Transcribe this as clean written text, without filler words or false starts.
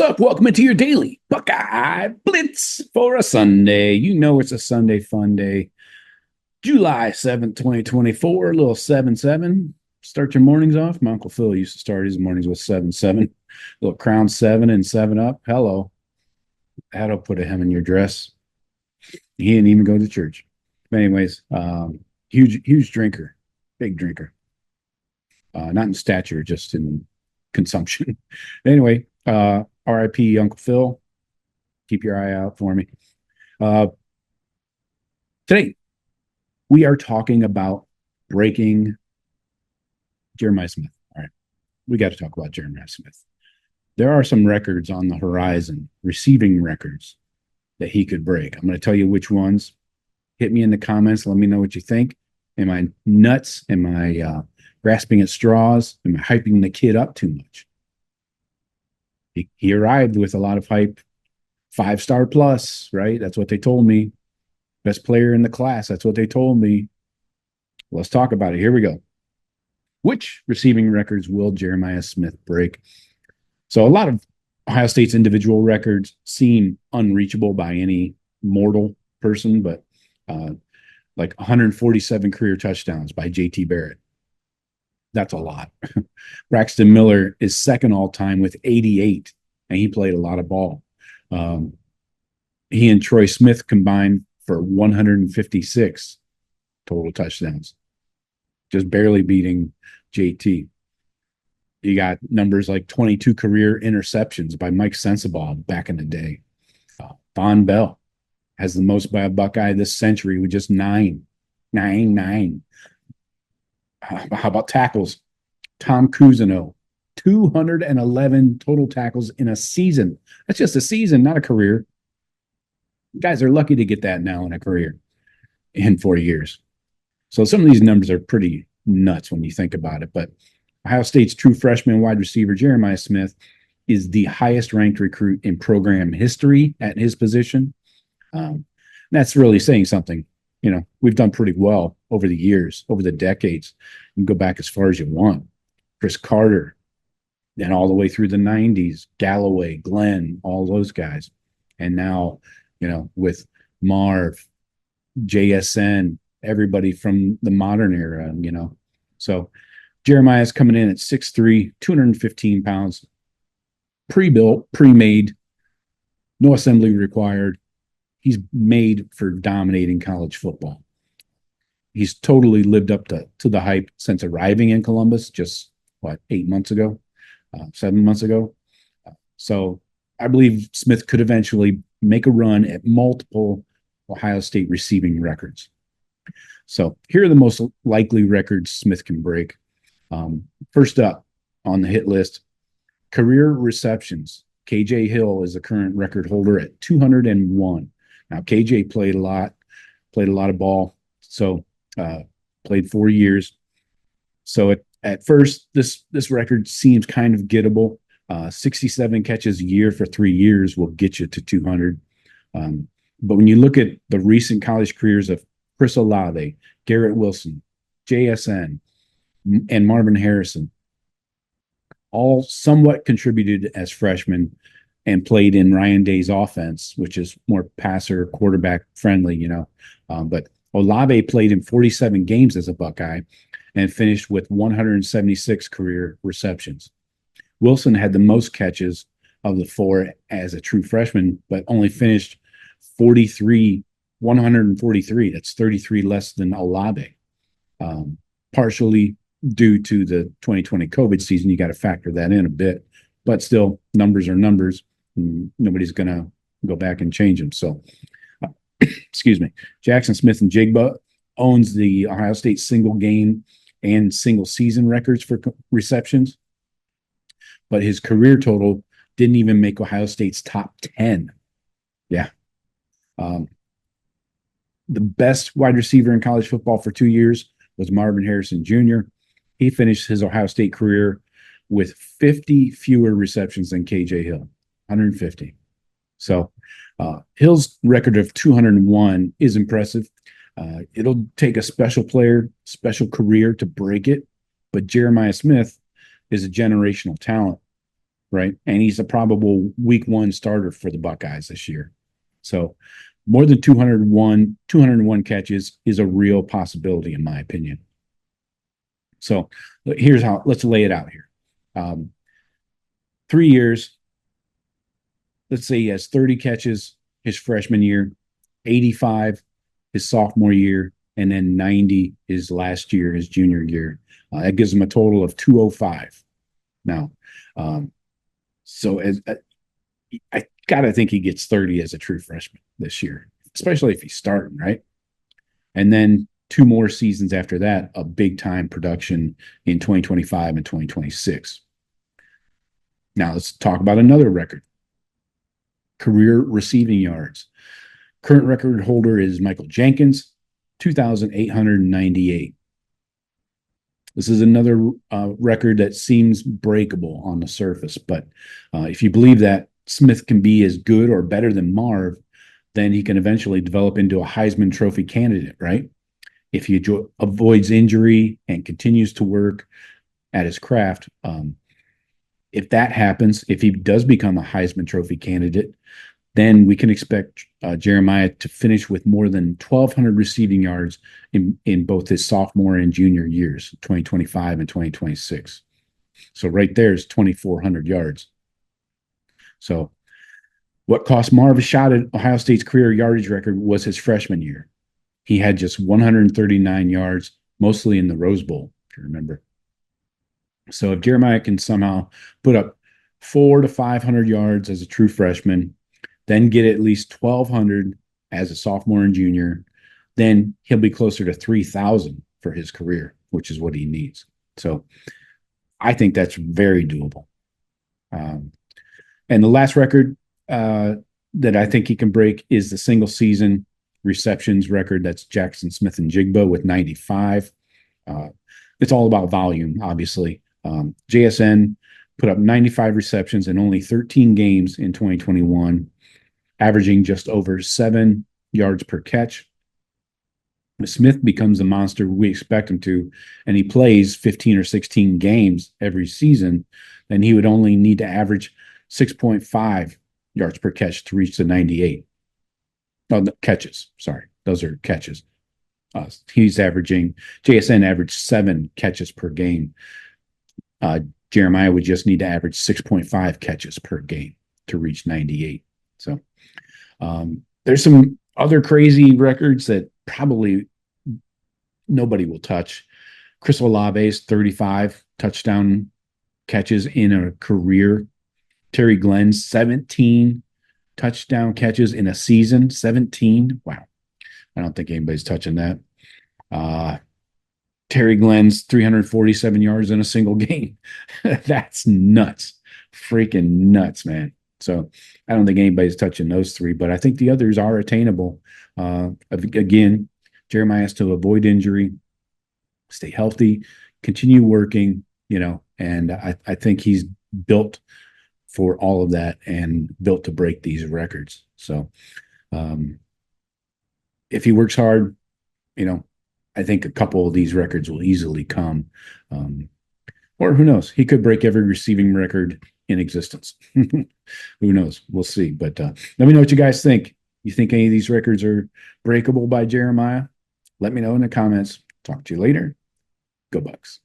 up? Welcome into your daily Buckeye Blitz for a Sunday. You know it's a Sunday fun day. July 7th, 2024, a little 7-7. Start your mornings off. My Uncle Phil used to start his mornings with 7-7. Little crown 7 and 7 up. Hello. That'll put a hem in your dress. He didn't even go to church. But anyways, huge drinker, big drinker. Not in stature, just in consumption. Anyway, RIP Uncle Phil. Keep your eye out for me. Today, we are talking about breaking Jeremiah Smith. All right. We got to talk about Jeremiah Smith. There are some records on the horizon, receiving records that he could break. I'm going to tell you which ones. Hit me in the comments. Let me know what you think. Am I nuts? Am I grasping at straws? Am I hyping the kid up too much? He arrived with a lot of hype. 5-star plus, right? That's what they told me. Best player in the class. That's what they told me. Let's talk about it. Here we go. Which receiving records will Jeremiah Smith break? So a lot of Ohio State's individual records seem unreachable by any mortal person, but like 147 career touchdowns by JT Barrett. That's a lot. Braxton Miller is second all time with 88, and he played a lot of ball. He and Troy Smith combined for 156 total touchdowns, just barely beating JT. You got numbers like 22 career interceptions by Mike Sensabaugh back in the day. Von Bell has the most by a Buckeye this century with just 9. How about tackles? Tom Cousineau, 211 total tackles in a season. That's just a season, not a career. Guys are lucky to get that now in a career in 4 years. So some of these numbers are pretty nuts when you think about it. But Ohio State's true freshman wide receiver, Jeremiah Smith, is the highest ranked recruit in program history at his position. That's really saying something. You know, we've done pretty well over the years, over the decades. You can go back as far as you want. Chris Carter, then all the way through the 90s, Galloway, Glenn, all those guys. And now, you know, with Marv, JSN, everybody from the modern era, you know. So Jeremiah's coming in at 6'3", 215 pounds, pre-built, pre-made, no assembly required. He's made for dominating college football. He's totally lived up to the hype since arriving in Columbus just, 8 months ago, 7 months ago. So I believe Smith could eventually make a run at multiple Ohio State receiving records. So here are the most likely records Smith can break. First up on the hit list, career receptions. KJ Hill is the current record holder at 201. Now, KJ played a lot of ball, so played 4 years. So at first, this record seems kind of gettable. 67 catches a year for 3 years will get you to 200. But when you look at the recent college careers of Chris Olave, Garrett Wilson, JSN, and Marvin Harrison, all somewhat contributed as freshmen and played in Ryan Day's offense, which is more passer, quarterback friendly, you know. But Olave played in 47 games as a Buckeye and finished with 176 career receptions. Wilson had the most catches of the four as a true freshman, but only finished 143. That's 33 less than Olave. Partially due to the 2020 COVID season, you got to factor that in a bit. But still, numbers are numbers. Nobody's going to go back and change them. So, excuse me. Jackson Smith and Jigba owns the Ohio State single game and single season records for receptions. But his career total didn't even make Ohio State's top 10. Yeah. The best wide receiver in college football for 2 years was Marvin Harrison Jr. He finished his Ohio State career with 50 fewer receptions than KJ Hill, 150. So Hill's record of 201 is impressive. It'll take a special player, special career to break it, but Jeremiah Smith is a generational talent. right? And he's a probable week one starter for the Buckeyes this year. So more than 201 catches is a real possibility, in my opinion. So here's how, let's lay it out here. 3 years, let's say he has 30 catches his freshman year, 85 his sophomore year, and then 90 his last year, his junior year. That gives him a total of 205. Now, so as I gotta think he gets 30 as a true freshman this year, especially if he's starting, right? And then 2 more seasons after that, a big time production in 2025 and 2026. Now let's talk about another record. Career receiving yards. Current record holder is Michael Jenkins, 2,898. This is another record that seems breakable on the surface, but if you believe that Smith can be as good or better than Marv, then he can eventually develop into a Heisman Trophy candidate, right? If he avoids injury and continues to work at his craft, if that happens, if he does become a Heisman Trophy candidate, then we can expect Jeremiah to finish with more than 1,200 receiving yards in both his sophomore and junior years, 2025 and 2026. So right there is 2,400 yards. So what cost Marv a shot at Ohio State's career yardage record was his freshman year. He had just 139 yards, mostly in the Rose Bowl, if you remember. So if Jeremiah can somehow put up 400 to 500 yards as a true freshman, then get at least 1,200 as a sophomore and junior, then he'll be closer to 3,000 for his career, which is what he needs. So I think that's very doable. And the last record that I think he can break is the single season receptions record. That's Jackson Smith-Njigba with 95. It's all about volume, obviously. JSN put up 95 receptions in only 13 games in 2021, averaging just over 7 yards per catch. If Smith becomes the monster we expect him to, and he plays 15 or 16 games every season, then he would only need to average 6.5 yards per catch to reach the 98. Oh, the catches. Sorry. Those are catches. JSN averaged 7 catches per game. Jeremiah would just need to average 6.5 catches per game to reach 98. So there's some other crazy records that probably nobody will touch. Chris Olave's 35 touchdown catches in a career. Terry Glenn's 17 touchdown catches in a season. 17. Wow. I don't think anybody's touching that. Terry Glenn's 347 yards in a single game. That's nuts. Freaking nuts, man. So I don't think anybody's touching those three, but I think the others are attainable. Again, Jeremiah has to avoid injury, stay healthy, continue working, and I think he's built for all of that and built to break these records. So if he works hard, I think a couple of these records will easily come. Or who knows? He could break every receiving record in existence. Who knows? We'll see. But let me know what you guys think. You think any of these records are breakable by Jeremiah? Let me know in the comments. Talk to you later. Go Bucks.